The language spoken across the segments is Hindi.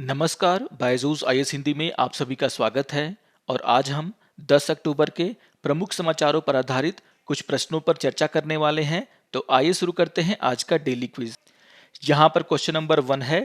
नमस्कार, बायजूस आईएएस हिंदी में आप सभी का स्वागत है। और आज हम 10 अक्टूबर के प्रमुख समाचारों पर आधारित कुछ प्रश्नों पर चर्चा करने वाले हैं। तो आइए शुरू करते हैं आज का डेली क्विज। यहाँ पर क्वेश्चन नंबर 1 है,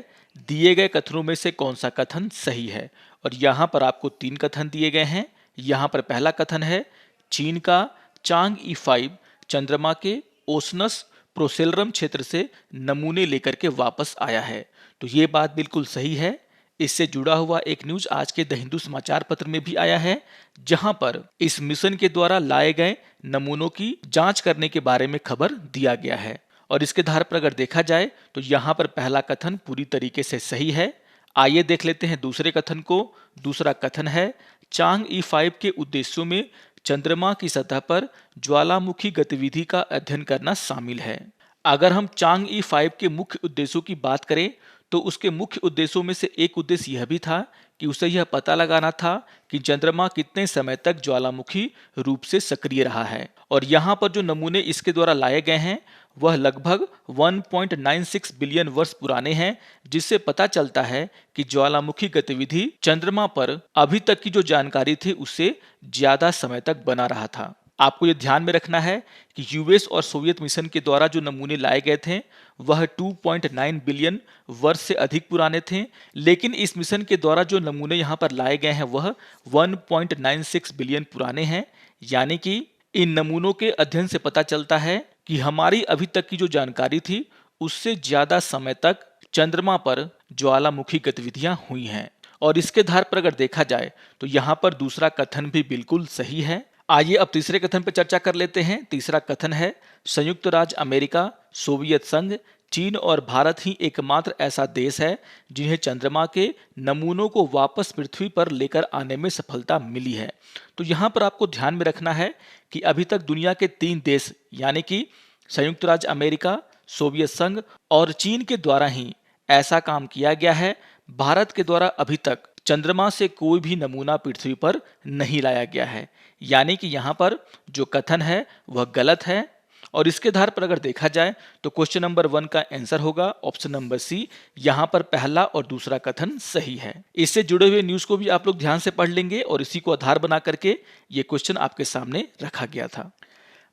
दिए गए कथनों में से कौन सा कथन सही है। और यहाँ पर आपको 3 कथन दिए गए हैं। यहाँ पर पहला कथन है, चीन का चांग ई 5 चंद्रमा के ओसनस प्रोसेलरम क्षेत्र से नमूने लेकर के वापस आया है। तो ये बात बिल्कुल सही है। इससे जुड़ा हुआ एक न्यूज आज के द हिंदू समाचार पत्र में भी आया है, जहां पर इस मिशन के द्वारा लाए गए नमूनों की जांच करने के बारे में खबर दिया गया है। और इसके आधार पर अगर देखा जाए तो यहाँ पर पहला कथन पूरी तरीके से सही है। आइए देख लेते हैं दूसरे कथन को। दूसरा कथन है, चांग ई 5 के उद्देश्यों में चंद्रमा की सतह पर ज्वालामुखी गतिविधि का अध्ययन करना शामिल है। अगर हम चांग ई 5 के मुख्य उद्देश्यों की बात करें तो उसके मुख्य उद्देश्यों में से एक उद्देश्य यह भी था कि उसे यह पता लगाना था कि चंद्रमा कितने समय तक ज्वालामुखी रूप से सक्रिय रहा है। और यहाँ पर जो नमूने इसके द्वारा लाए गए हैं वह लगभग 1.96 बिलियन वर्ष पुराने हैं, जिससे पता चलता है कि ज्वालामुखी गतिविधि चंद्रमा पर अभी तक की जो जानकारी थी उससे ज्यादा समय तक बना रहा था। आपको ये ध्यान में रखना है कि यूएस और सोवियत मिशन के द्वारा जो नमूने लाए गए थे वह 2.9 बिलियन वर्ष से अधिक पुराने थे, लेकिन इस मिशन के द्वारा जो नमूने यहाँ पर लाए गए हैं वह 1.96 बिलियन पुराने हैं। यानी कि इन नमूनों के अध्ययन से पता चलता है कि हमारी अभी तक की जो जानकारी थी उससे ज्यादा समय तक चंद्रमा पर ज्वालामुखी गतिविधियां हुई हैं। और इसके आधार पर अगर देखा जाए तो यहाँ पर दूसरा कथन भी बिल्कुल सही है। आइए अब तीसरे कथन पर चर्चा कर लेते हैं। तीसरा कथन है, संयुक्त राज्य अमेरिका, सोवियत संघ, चीन और भारत ही एकमात्र ऐसा देश है जिन्हें चंद्रमा के नमूनों को वापस पृथ्वी पर लेकर आने में सफलता मिली है। तो यहाँ पर आपको ध्यान में रखना है कि अभी तक दुनिया के 3 देश यानी कि संयुक्त राज्य अमेरिका, सोवियत संघ और चीन के द्वारा ही ऐसा काम किया गया है। भारत के द्वारा अभी तक चंद्रमा से कोई भी नमूना पृथ्वी पर नहीं लाया गया है। यानी कि यहाँ पर जो कथन है वह गलत है। और इसके आधार पर अगर देखा जाए तो क्वेश्चन नंबर 1 का आंसर होगा ऑप्शन नंबर सी। यहाँ पर पहला और दूसरा कथन सही है। इससे जुड़े हुए न्यूज को भी आप लोग ध्यान से पढ़ लेंगे और इसी को आधार बना करके ये क्वेश्चन आपके सामने रखा गया था।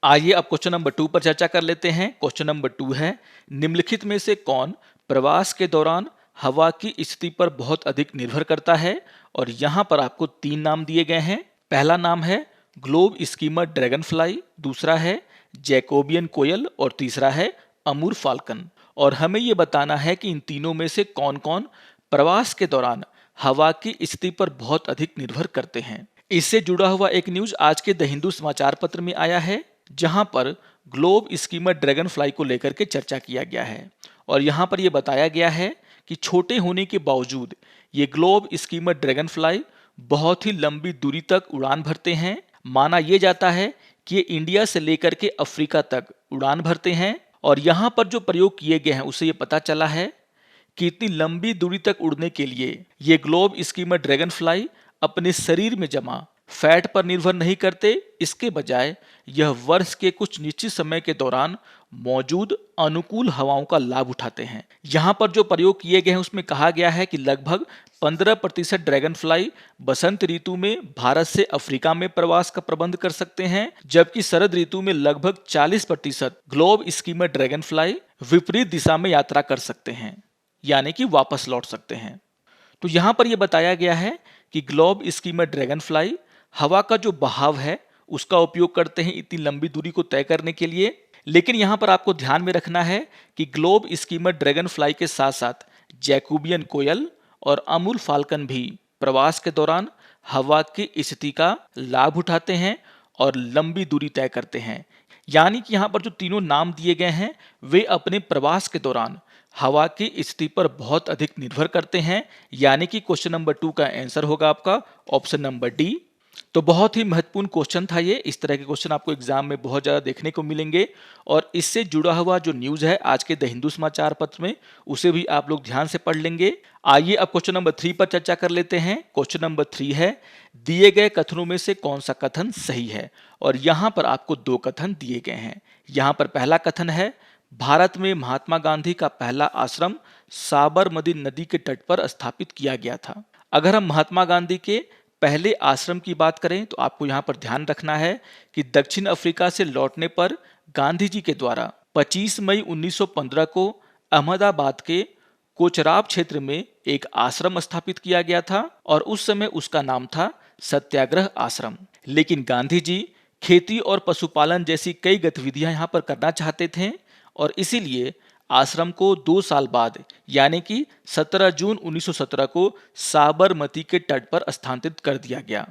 आइए अब क्वेश्चन नंबर 2 पर चर्चा कर लेते हैं। क्वेश्चन नंबर 2 है, निम्नलिखित में से कौन प्रवास के दौरान हवा की स्थिति पर बहुत अधिक निर्भर करता है। और यहाँ पर आपको 3 नाम दिए गए हैं। पहला नाम है ग्लोब स्कीमर ड्रैगन फ्लाई, दूसरा है जैकोबियन कोयल और तीसरा है अमूर फाल्कन। और हमें ये बताना है कि इन तीनों में से कौन कौन प्रवास के दौरान हवा की स्थिति पर बहुत अधिक निर्भर करते हैं। इससे जुड़ा हुआ एक न्यूज आज के द हिंदू समाचार पत्र में आया है, जहां पर ग्लोब स्कीमर ड्रैगन फ्लाई को लेकर के चर्चा किया गया है। और यहाँ पर यह बताया गया है कि छोटे होने के बावजूद ये ग्लोब स्कीमर ड्रैगन फ्लाई बहुत ही लंबी दूरी तक उड़ान भरते हैं। माना यह जाता है कि ये इंडिया से लेकर के अफ्रीका तक उड़ान भरते हैं। और यहाँ पर जो प्रयोग किए गए हैं उससे ये पता चला है कि इतनी लंबी दूरी तक उड़ने के लिए ये ग्लोब स्कीमर ड्रैगन फ्लाई अपने शरीर में जमा फैट पर निर्भर नहीं करते। इसके बजाय यह वर्ष के कुछ निश्चित समय के दौरान मौजूद अनुकूल हवाओं का लाभ उठाते हैं। यहाँ पर जो प्रयोग किए गए हैं उसमें कहा गया है कि लगभग 15% ड्रैगन फ्लाई बसंत ऋतु में भारत से अफ्रीका में प्रवास का प्रबंध कर सकते हैं, जबकि शरद ऋतु में लगभग 40% ग्लोब स्कीमर ड्रैगन फ्लाई विपरीत दिशा में यात्रा कर सकते हैं, यानी कि वापस लौट सकते हैं। तो यहाँ पर यह बताया गया है कि ग्लोब स्कीमर ड्रैगन फ्लाई हवा का जो बहाव है उसका उपयोग करते हैं इतनी लंबी दूरी को तय करने के लिए। लेकिन यहाँ पर आपको ध्यान में रखना है कि ग्लोब स्कीमर ड्रैगन फ्लाई के साथ साथ जैकोबियन कोयल और अमूल फाल्कन भी प्रवास के दौरान हवा की स्थिति का लाभ उठाते हैं और लंबी दूरी तय करते हैं। यानी कि यहाँ पर जो तीनों नाम दिए गए हैं वे अपने प्रवास के दौरान हवा की स्थिति पर बहुत अधिक निर्भर करते हैं। यानी कि क्वेश्चन नंबर 2 का आंसर होगा आपका ऑप्शन नंबर डी। तो बहुत ही महत्वपूर्ण क्वेश्चन था ये। इस तरह के क्वेश्चन आपको एग्जाम में बहुत ज़्यादा देखने को मिलेंगे। और इससे जुड़ा हुआ जो न्यूज़ है आज के द हिंदू समाचार पत्र में उसे भी आप लोग ध्यान से पढ़ लेंगे। आइए अब क्वेश्चन नंबर 3 पर चर्चा कर लेते हैं। क्वेश्चन नंबर 3 है, दिए गए कथनों में से कौन सा कथन सही है। और यहाँ पर आपको 2 कथन दिए गए हैं। यहाँ पर पहला कथन है, भारत में महात्मा गांधी का पहला आश्रम साबरमती नदी के तट पर स्थापित किया गया था। अगर हम महात्मा गांधी के पहले आश्रम की बात करें तो आपको यहाँ पर ध्यान रखना है कि दक्षिण अफ्रीका से लौटने पर गांधी जी के द्वारा 25 मई 1915 को अहमदाबाद के कोचराब क्षेत्र में एक आश्रम स्थापित किया गया था और उस समय उसका नाम था सत्याग्रह आश्रम। लेकिन गांधी जी खेती और पशुपालन जैसी कई गतिविधियां यहाँ पर करना चाहते थे और इसीलिए आश्रम को 2 साल बाद यानी कि 17 जून 1917 को साबरमती के तट पर स्थानांतरित कर दिया गया।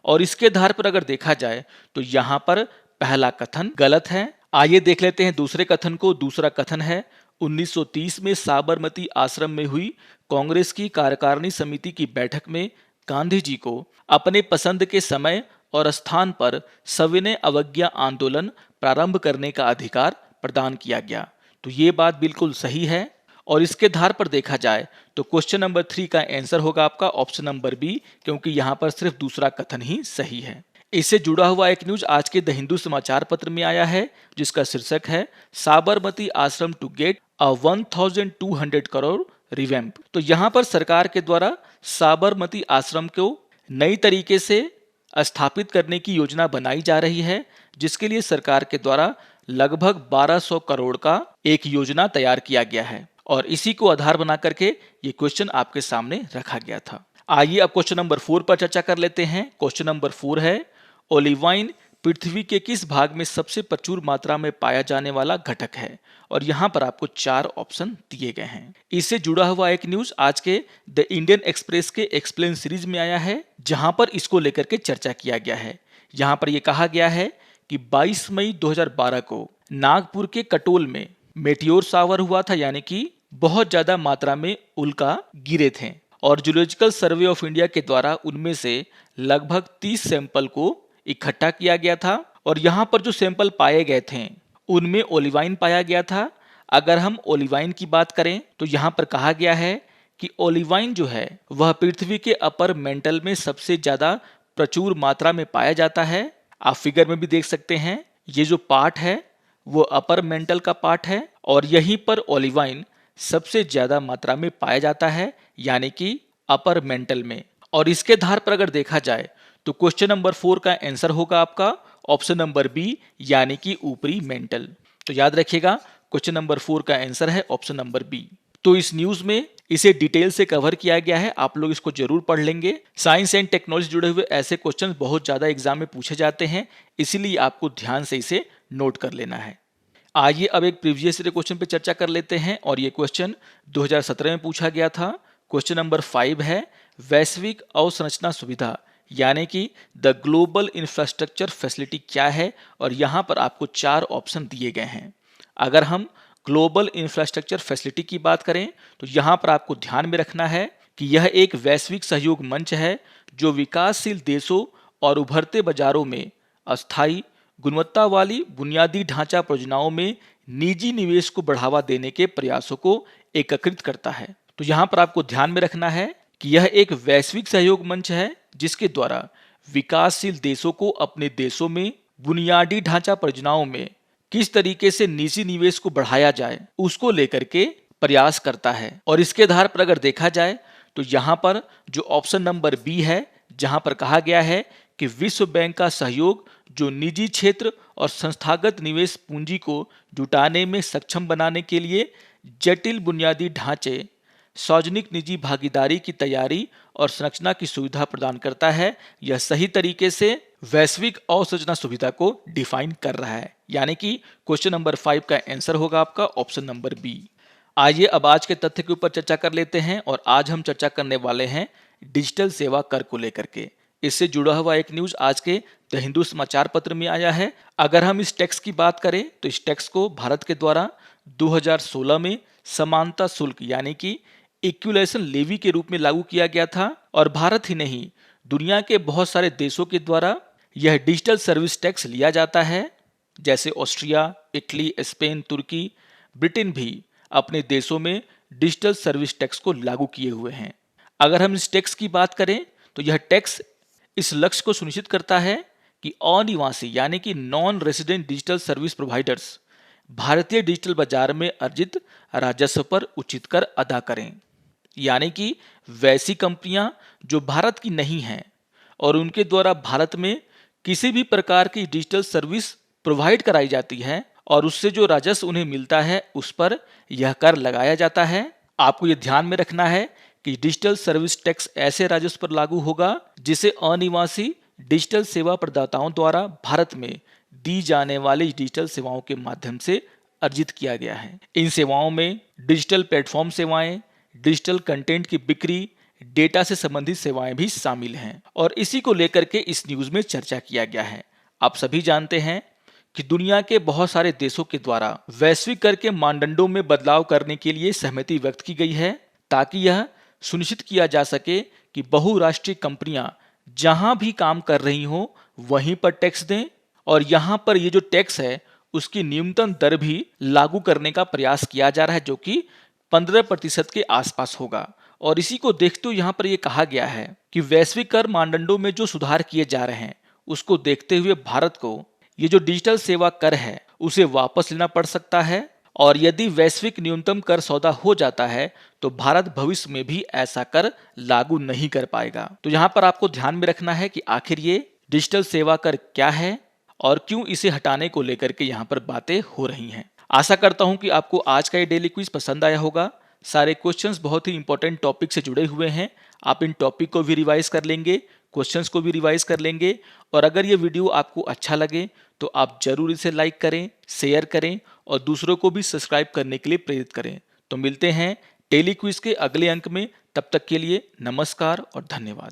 और इसके आधार पर अगर देखा जाए तो यहाँ पर पहला कथन गलत है। आइए देख लेते हैं दूसरे कथन को। दूसरा कथन है 1930 में साबरमती आश्रम में हुई कांग्रेस की कार्यकारिणी समिति की बैठक में गांधी जी को अपने पसंद के समय और स्थान पर सविनय अवज्ञा आंदोलन प्रारंभ करने का अधिकार प्रदान किया गया। तो ये बात बिल्कुल सही है। और इसके आधार पर देखा जाए तो क्वेश्चन नंबर 3 का आंसर होगा आपका ऑप्शन नंबर बी, क्योंकि यहाँ पर सिर्फ दूसरा कथन ही सही है। इससे जुड़ा हुआ एक न्यूज आज के द हिंदू समाचार पत्र में आया है जिसका शीर्षक है Sabarmati Ashram to get a 1200 crore revamp. तो यहाँ पर सरकार के द्वारा साबरमती आश्रम को नई तरीके से स्थापित करने की योजना बनाई जा रही है, जिसके लिए सरकार के द्वारा लगभग 1200 करोड़ का एक योजना तैयार किया गया है और इसी को आधार बना करके ये क्वेश्चन आपके सामने रखा गया था। आइए अब क्वेश्चन नंबर 4 पर चर्चा कर लेते हैं। क्वेश्चन नंबर 4 है ओलिवाइन पृथ्वी के किस भाग में सबसे प्रचुर मात्रा में पाया जाने वाला घटक है, और यहाँ पर आपको 4 ऑप्शन दिए गए हैं। इससे जुड़ा हुआ एक न्यूज आज के द इंडियन एक्सप्रेस के एक्सप्लेन सीरीज में आया है, जहां पर इसको लेकर के चर्चा किया गया है। यहाँ पर यह कहा गया है कि 22 मई 2012 को नागपुर के कटोल में मेटियोर शावर हुआ था, यानी कि बहुत ज्यादा मात्रा में उल्का गिरे थे और जूलॉजिकल सर्वे ऑफ इंडिया के द्वारा उनमें से लगभग 30 सैंपल को इकट्ठा किया गया था और यहाँ पर जो सैंपल पाए गए थे उनमें ओलिवाइन पाया गया था। अगर हम ओलिवाइन की बात करें तो यहाँ पर कहा गया है कि ओलिवाइन जो है वह पृथ्वी के अपर मेंटल में सबसे ज्यादा प्रचुर मात्रा में पाया जाता है। आप फिगर में भी देख सकते हैं, ये जो पार्ट है वो अपर मेंटल का पार्ट है और यहीं पर ओलिवाइन सबसे ज्यादा मात्रा में पाया जाता है, यानी कि अपर मेंटल में। और इसके आधार पर अगर देखा जाए तो क्वेश्चन नंबर 4 का आंसर होगा आपका ऑप्शन नंबर बी, यानी कि ऊपरी मेंटल। तो याद रखिएगा क्वेश्चन नंबर 4 का आंसर है ऑप्शन नंबर बी। तो इस न्यूज में इसे डिटेल से कवर किया गया है, आप लोग इसको जरूर पढ़ लेंगे। साइंस एंड टेक्नोलॉजी जुड़े हुए ऐसे क्वेश्चन बहुत ज्यादा एग्जाम में पूछे जाते हैं, इसीलिए आपको ध्यान से इसे नोट कर लेना है। आइए अब एक प्रीवियस ईयर क्वेश्चन पे चर्चा कर लेते हैं और ये क्वेश्चन 2017 में पूछा गया था। क्वेश्चन नंबर 5 है वैश्विक अवसंरचना सुविधा यानी कि द ग्लोबल इंफ्रास्ट्रक्चर फैसिलिटी क्या है, और यहाँ पर आपको 4 ऑप्शन दिए गए हैं। अगर हम ग्लोबल इंफ्रास्ट्रक्चर फैसिलिटी की बात करें तो यहाँ पर आपको ध्यान में रखना है कि यह एक वैश्विक सहयोग मंच है जो विकासशील देशों और उभरते बाजारों में अस्थायी गुणवत्ता वाली बुनियादी ढांचा परियोजनाओं में निजी निवेश को बढ़ावा देने के प्रयासों को एकीकृत करता है। तो यहाँ पर आपको ध्यान में रखना है कि यह एक वैश्विक सहयोग मंच है जिसके द्वारा विकासशील देशों को अपने देशों में बुनियादी ढांचा परियोजनाओं में किस तरीके से निजी निवेश को बढ़ाया जाए उसको लेकर के प्रयास करता है। और इसके आधार पर अगर देखा जाए तो यहाँ पर जो ऑप्शन नंबर बी है, जहाँ पर कहा गया है कि विश्व बैंक का सहयोग जो निजी क्षेत्र और संस्थागत निवेश पूंजी को जुटाने में सक्षम बनाने के लिए जटिल बुनियादी ढांचे सार्वजनिक निजी भागीदारी की तैयारी और संरचना की सुविधा प्रदान करता है, यह सही तरीके से वैश्विक अवसंरचना सुविधा को डिफाइन कर रहा है, यानी कि क्वेश्चन नंबर 5 का आंसर होगा आपका ऑप्शन नंबर बी। आइए अब आज के तथ्य के ऊपर चर्चा कर लेते हैं और आज हम चर्चा करने वाले हैं डिजिटल सेवा कर को लेकर के। इससे जुड़ा हुआ एक न्यूज आज के द हिंदू समाचार पत्र में आया है। अगर हम इस टैक्स की बात करें तो इस टैक्स को भारत के द्वारा 2016 में समानता शुल्क यानी कि इक्विलेशन लेवी के रूप में लागू किया गया था और भारत ही नहीं दुनिया के बहुत सारे देशों के द्वारा यह डिजिटल सर्विस टैक्स लिया जाता है, जैसे ऑस्ट्रिया, इटली, स्पेन, तुर्की, ब्रिटेन भी अपने देशों में डिजिटल सर्विस टैक्स को लागू किए हुए हैं। अगर हम इस टैक्स की बात करें तो यह टैक्स इस लक्ष्य को सुनिश्चित करता है कि अनिवासी यानी कि non resident digital service providers भारतीय डिजिटल बाजार में अर्जित राजस्व पर उचित कर अदा करें। यानी कि वैसी कंपनियां जो भारत की नहीं हैं और उनके द्वारा भारत में किसी भी प्रकार की डिजिटल सर्विस प्रोवाइड कराई जाती है और उससे जो राजस्व उन्हें मिलता है उस पर यह कर लगाया जाता है। आपको यह ध्यान में रखना है कि डिजिटल सर्विस टैक्स ऐसे राजस्व पर लागू होगा जिसे अनिवासी डिजिटल सेवा प्रदाताओं द्वारा भारत में दी जाने वाली डिजिटल सेवाओं के माध्यम से अर्जित किया गया है। इन सेवाओं में डिजिटल प्लेटफॉर्म सेवाएं, डिजिटल कंटेंट की बिक्री, डेटा से संबंधित सेवाएं भी शामिल हैं और इसी को लेकर के इस न्यूज में चर्चा किया गया है। आप सभी जानते हैं कि दुनिया के बहुत सारे देशों के द्वारा वैश्विक कर के मानदंडों में बदलाव करने के लिए सहमति व्यक्त की गई है ताकि यह सुनिश्चित किया जा सके कि बहुराष्ट्रीय कंपनियां जहां भी काम कर रही हो वहीं पर टैक्स दें और यहां पर ये जो टैक्स है उसकी न्यूनतम दर भी लागू करने का प्रयास किया जा रहा है जो कि 15% के आसपास होगा। और इसी को देखते हुए यहाँ पर यह कहा गया है कि वैश्विक कर मानदंडों में जो सुधार किए जा रहे हैं उसको देखते हुए भारत को ये जो डिजिटल सेवा कर है उसे वापस लेना पड़ सकता है और यदि वैश्विक न्यूनतम कर सौदा हो जाता है तो भारत भविष्य में भी ऐसा कर लागू नहीं कर पाएगा। तो यहाँ पर आपको ध्यान में रखना है कि आखिर ये डिजिटल सेवा कर क्या है और क्यों इसे हटाने को लेकर के यहाँ पर बातें हो रही हैं। आशा करता हूँ कि आपको आज का ये डेली क्विज पसंद आया होगा। सारे क्वेश्चंस बहुत ही इंपॉर्टेंट टॉपिक से जुड़े हुए हैं। आप इन टॉपिक को भी रिवाइज कर लेंगे, क्वेश्चंस को भी रिवाइज कर लेंगे और अगर ये वीडियो आपको अच्छा लगे तो आप जरूर इसे लाइक करें, शेयर करें और दूसरों को भी सब्सक्राइब करने के लिए प्रेरित करें। तो मिलते हैं डेली क्विज के अगले अंक में, तब तक के लिए नमस्कार और धन्यवाद।